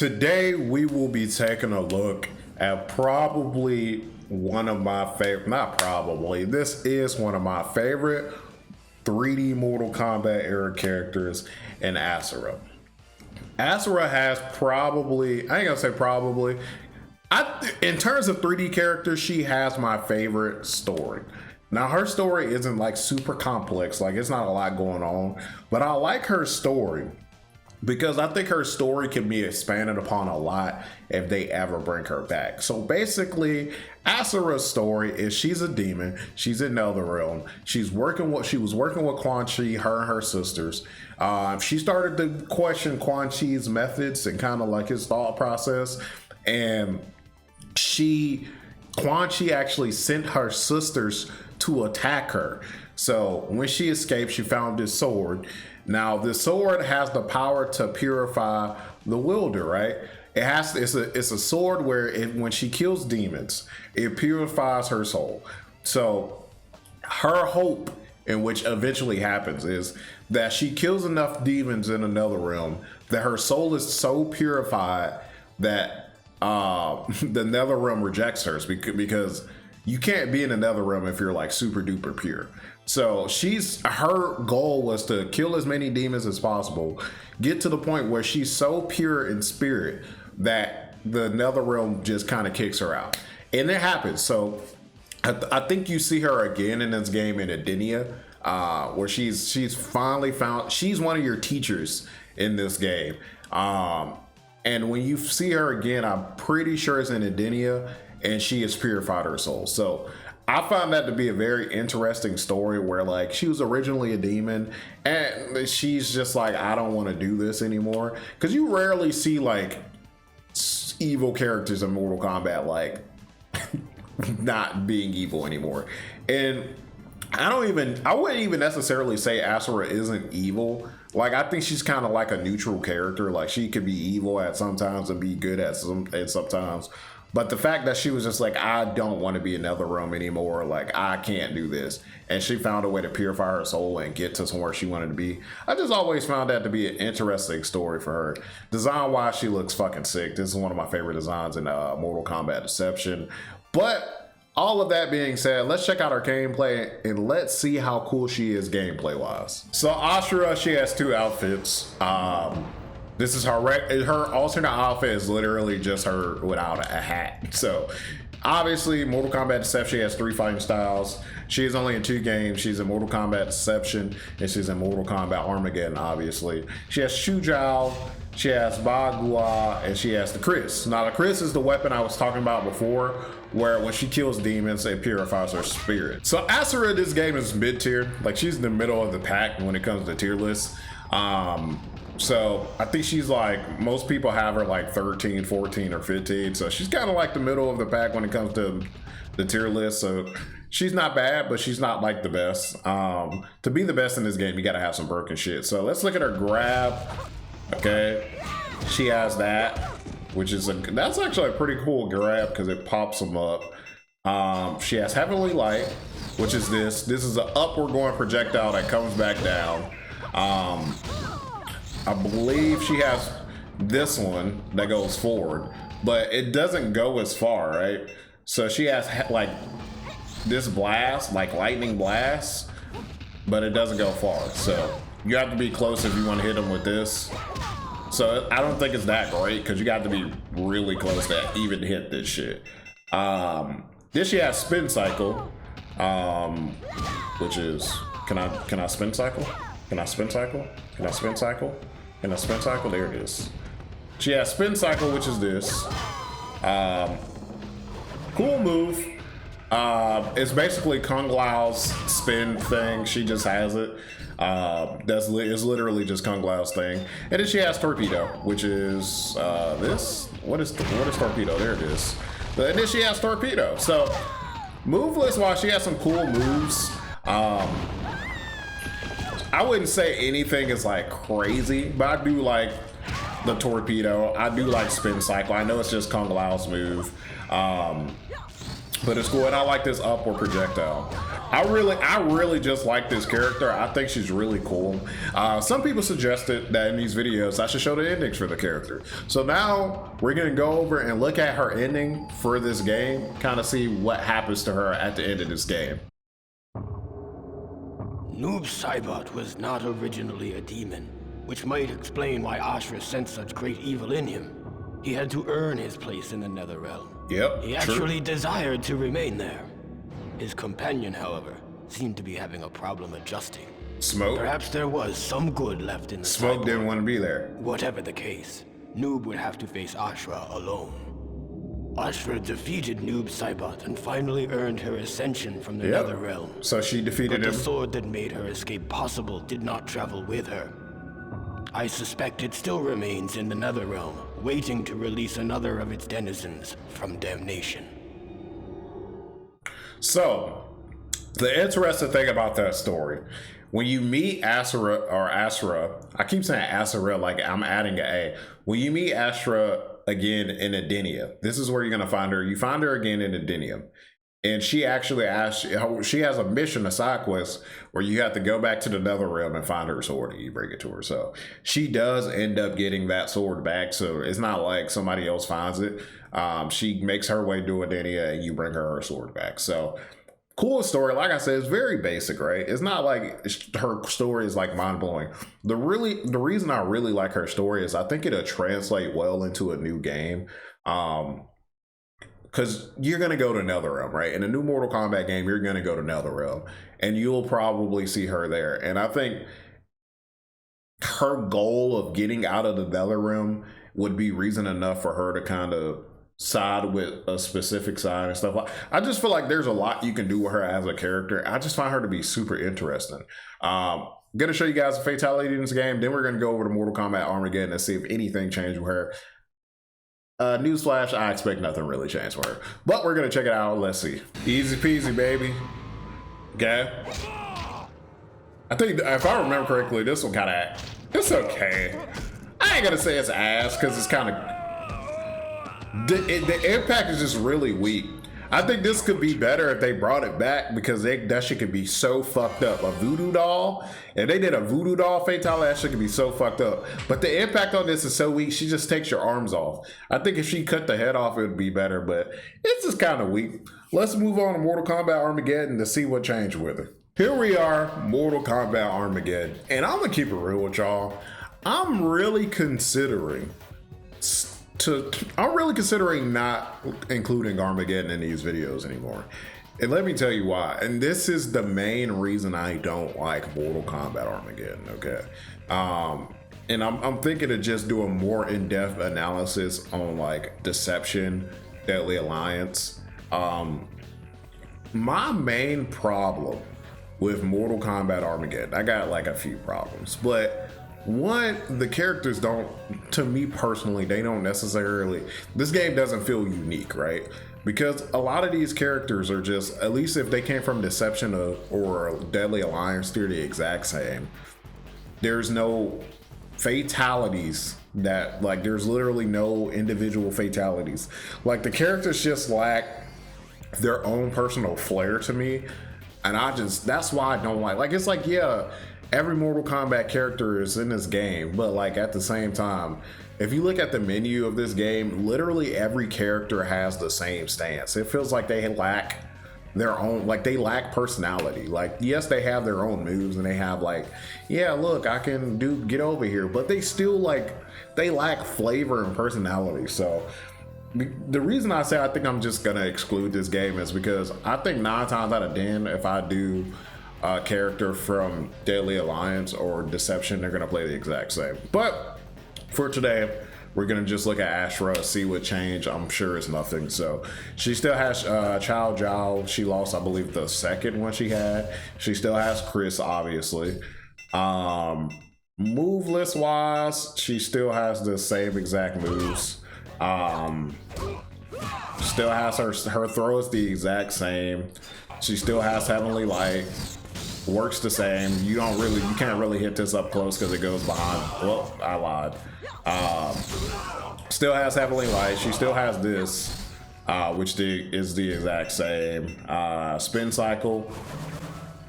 Today we will be taking a look at probably one of my favorite, not probably, this is one of my favorite 3D Mortal Kombat era characters in Ashrah. Ashrah has probably, I ain't gonna say probably, in terms of 3D characters, she has my favorite story. Now her story isn't like super complex, like it's not a lot going on, but I like her story because I think her story can be expanded upon a lot if they ever bring her back. So basically, Ashrah's story is she's a demon. She's in Netherrealm. She was working with Quan Chi, her and her sisters. She started to question Quan Chi's methods and kind of like his thought process. And Quan Chi actually sent her sisters to attack her. So when she escaped, she found this sword. Now, the sword has the power to purify the wielder, right? It's a sword where when she kills demons, it purifies her soul. So her hope, in which eventually happens, is that she kills enough demons in another realm that her soul is so purified that the nether realm rejects her, because you can't be in another realm if you're like super duper pure. So her goal was to kill as many demons as possible, get to the point where she's so pure in spirit that the nether realm just kind of kicks her out. And it happens. So I think you see her again in this game in Edenia, where she's finally found, she's one of your teachers in this game. And when you see her again, I'm pretty sure it's in Edenia, and she has purified her soul. So I found that to be a very interesting story where like she was originally a demon and she's just like, I don't want to do this anymore. Because you rarely see like evil characters in Mortal Kombat like not being evil anymore. And I wouldn't even necessarily say Ashrah isn't evil. Like, I think she's kind of like a neutral character. Like, she could be evil at sometimes and be good at sometimes. But the fact that she was just like, I don't want to be in Netherrealm anymore. Like, I can't do this. And she found a way to purify her soul and get to somewhere she wanted to be. I just always found that to be an interesting story for her. Design-wise, she looks fucking sick. This is one of my favorite designs in Mortal Kombat Deception. But all of that being said, let's check out her gameplay and let's see how cool she is gameplay-wise. So Ashrah, she has two outfits. This is her alternate outfit is literally just her without a hat. So obviously Mortal Kombat Deception has 3 fighting styles. She is only in 2 games. She's in Mortal Kombat Deception and she's in Mortal Kombat Armageddon, obviously. She has Shujao, she has Bagua, and she has the Chris. Now the Chris is the weapon I was talking about before, where when she kills demons, it purifies her spirit. So Ashrah, this game is mid-tier. Like, she's in the middle of the pack when it comes to tier lists. So I think she's like, most people have her like 13, 14, or 15. So she's kind of like the middle of the pack when it comes to the tier list. So she's not bad, but she's not like the best. To be the best in this game, you got to have some broken shit. So let's look at her grab. Okay, she has that, which is that's actually a pretty cool grab because it pops them up. She has Heavenly Light, which is this. This is an upward going projectile that comes back down. I believe she has this one that goes forward, but it doesn't go as far, right? So she has like this blast, like lightning blast, but it doesn't go far. So you have to be close if you want to hit them with this. So I don't think it's that great because you got to be really close to even hit this shit. This she has Spin Cycle, which is, can I spin cycle? Can I spin cycle? Can I spin cycle? Can I spin cycle? There it is. She has Spin Cycle, which is this. Cool move. It's basically Kung Lao's spin thing. She just has it. It's literally just Kung Lao's thing. And then she has Torpedo, which is this. What is Torpedo? There it is. And then she has Torpedo. So move list wise, she has some cool moves. I wouldn't say anything is like crazy, but I do like the Torpedo. I do like Spin Cycle. I know it's just Kung Lao's move, but it's cool. And I like this upward projectile. I really just like this character. I think she's really cool. Some people suggested that in these videos I should show the endings for the character. So now we're gonna go over and look at her ending for this game, kind of see what happens to her at the end of this game. Noob Saibot was not originally a demon, which might explain why Ashrah sensed such great evil in him. He had to earn his place in the Netherrealm. Yep, he actually desired to remain there. His companion, however, seemed to be having a problem adjusting. Smoke? Perhaps there was some good left in the Smoke didn't want to be there. Whatever the case, Noob would have to face Ashrah alone. Ashrah defeated Noob Saibot and finally earned her ascension from the Netherrealm. So she defeated him. The sword that made her escape possible did not travel with her. I suspect it still remains in the Netherrealm, waiting to release another of its denizens from damnation. So, the interesting thing about that story, when you meet Ashrah, I keep saying Ashrah like I'm adding an A. When you meet Ashrah again in Adenia, this is where you're going to find her. You find her again in Adenia. And she actually asks, she has a mission, a side quest, where you have to go back to the Netherrealm and find her sword and you bring it to her. So she does end up getting that sword back. So it's not like somebody else finds it. She makes her way to Adenia and you bring her sword back. So cool story. Like I said, it's very basic, right? It's not like her story is like mind blowing. The reason I really like her story is I think it'll translate well into a new game. Because you're going to go to Netherrealm, right? In a new Mortal Kombat game, you're going to go to Netherrealm. And you'll probably see her there. And I think her goal of getting out of the Netherrealm would be reason enough for her to kind of side with a specific side and stuff. I just feel like there's a lot you can do with her as a character. I just find her to be super interesting. I'm going to show you guys a fatality in this game. Then we're going to go over to Mortal Kombat Armageddon and see if anything changed with her. Newsflash, I expect nothing really changed for her. But we're going to check it out. Let's see. Easy peasy, baby. Okay. I think, if I remember correctly, this one kind of, it's okay. I ain't going to say it's ass because it's kind of, the impact is just really weak. I think this could be better if they brought it back because that shit could be so fucked up. A voodoo doll, if they did a voodoo doll fatality, that shit could be so fucked up. But the impact on this is so weak, she just takes your arms off. I think if she cut the head off, it would be better, but it's just kind of weak. Let's move on to Mortal Kombat Armageddon to see what changed with her. Here we are, Mortal Kombat Armageddon. And I'm gonna keep it real with y'all. I'm really considering not including Armageddon in these videos anymore. And let me tell you why. And this is the main reason I don't like Mortal Kombat Armageddon, okay? And I'm thinking of just doing more in-depth analysis on like Deception, Deadly Alliance. My main problem with Mortal Kombat Armageddon, I got like a few problems, but one, the characters don't, to me personally, they don't necessarily, this game doesn't feel unique, right? Because a lot of these characters are just, at least if they came from Deception or Deadly Alliance, they're the exact same. There's no fatalities that, like, there's literally no individual fatalities. Like, the characters just lack their own personal flair to me. And that's why I don't like, it's like, yeah, every Mortal Kombat character is in this game, but like at the same time, if you look at the menu of this game, literally every character has the same stance. It feels like they lack their own, like they lack personality. Like, yes, they have their own moves and they have like, yeah, look, I can get over here, but they still like, they lack flavor and personality. So the reason I say I think I'm just gonna exclude this game is because I think 9 times out of 10, if I do a character from Deadly Alliance or Deception, they're gonna play the exact same. But for today, we're gonna just look at Ashrah, see what changed. I'm sure it's nothing. So she still has Chow Zhao. She lost, I believe, the second one she had. She still has Chris, obviously. Move list wise, she still has the same exact moves. Still has her throw is the exact same. She still has Heavenly Light. Works the same. You can't really hit this up close because it goes behind. Well, I lied. Still has Heavenly Light. She still has this, which is the exact same. Spin cycle.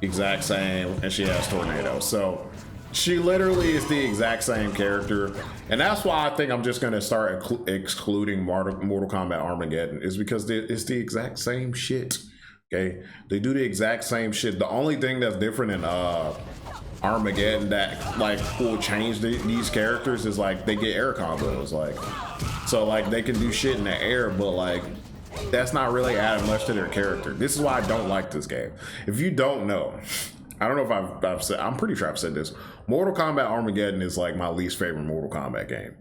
exact same, and she has tornadoes. So she literally is the exact same character, and that's why I think I'm just gonna start excluding Mortal Kombat Armageddon, is because it's the exact same shit. Okay, they do the exact same shit. The only thing that's different in Armageddon that like will change these characters is like they get air combos, like so like they can do shit in the air, but like that's not really adding much to their character. This is why I don't like this game. If you don't know, I don't know if I've said, I'm pretty sure I've said this. Mortal Kombat Armageddon is like my least favorite Mortal Kombat game.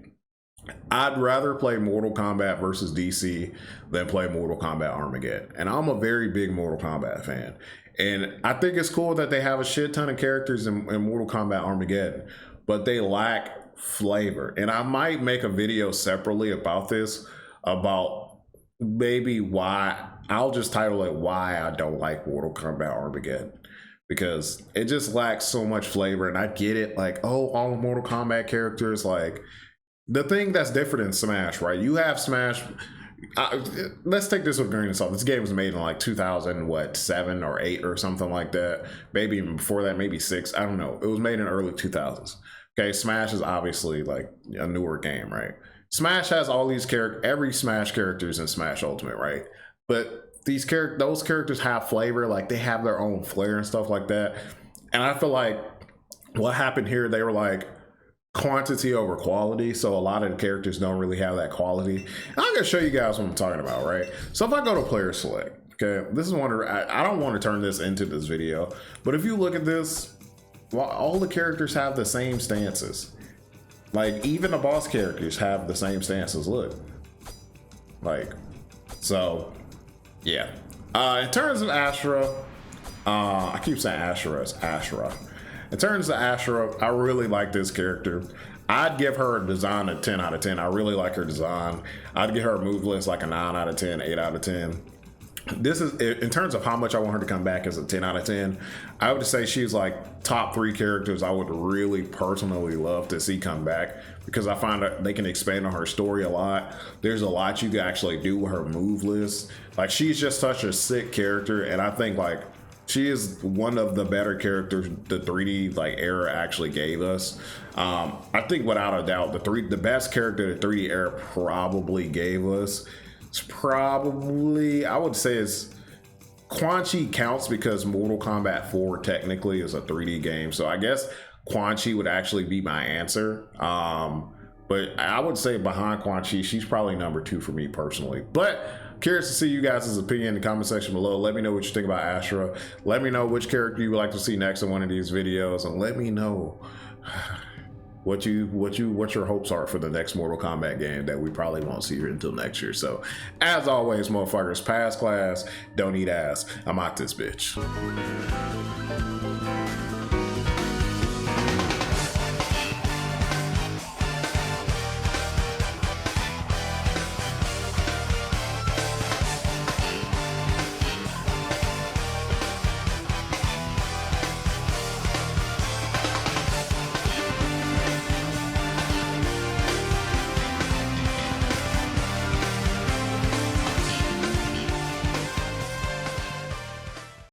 I'd rather play Mortal Kombat versus DC than play Mortal Kombat Armageddon. And I'm a very big Mortal Kombat fan. And I think it's cool that they have a shit ton of characters in Mortal Kombat Armageddon, but they lack flavor. And I might make a video separately about this, about maybe why. I'll just title it Why I Don't Like Mortal Kombat Armageddon. Because it just lacks so much flavor. And I get it, like, oh, all Mortal Kombat characters, like, the thing that's different in Smash, right? You have Smash. Let's take this with a grain of salt. This game was made in like 2007 or 8 or something like that. Maybe even before that, maybe 6. I don't know. It was made in early 2000s. Okay, Smash is obviously like a newer game, right? Smash has all these characters. Every Smash character is in Smash Ultimate, right? But those characters have flavor, like they have their own flair and stuff like that. And I feel like what happened here, they were like quantity over quality, so a lot of the characters don't really have that quality. And I'm gonna show you guys what I'm talking about, right? So if I go to player select, okay, this is one of, I don't want to turn this into this video, but if you look at this, well, all the characters have the same stances. Like even the boss characters have the same stances. Look, like, so yeah. In terms of Ashrah, I keep saying Ashrah, it's Ashrah. In terms of Ashrah, I really like this character. I'd give her a design a 10 out of 10. I really like her design. I'd give her a move list like a 9 out of 10, 8 out of 10. This is, in terms of how much I want her to come back as a 10 out of 10, I would say she's like top 3 characters I would really personally love to see come back, because I find that they can expand on her story a lot. There's a lot you can actually do with her move list. Like she's just such a sick character, and I think like she is one of the better characters the 3D like era actually gave us. I think without a doubt the best character the 3D era probably gave us. It's probably, I would say it's Quan Chi counts because Mortal Kombat 4 technically is a 3D game. So I guess Quan Chi would actually be my answer. But I would say behind Quan Chi, she's probably number 2 for me personally. But curious to see you guys' opinion in the comment section below. Let me know what you think about Ashrah. Let me know which character you would like to see next in one of these videos, and let me know what your hopes are for the next Mortal Kombat game that we probably won't see here until next year. So as always, motherfuckers, pass class, don't eat ass. I'm out this bitch.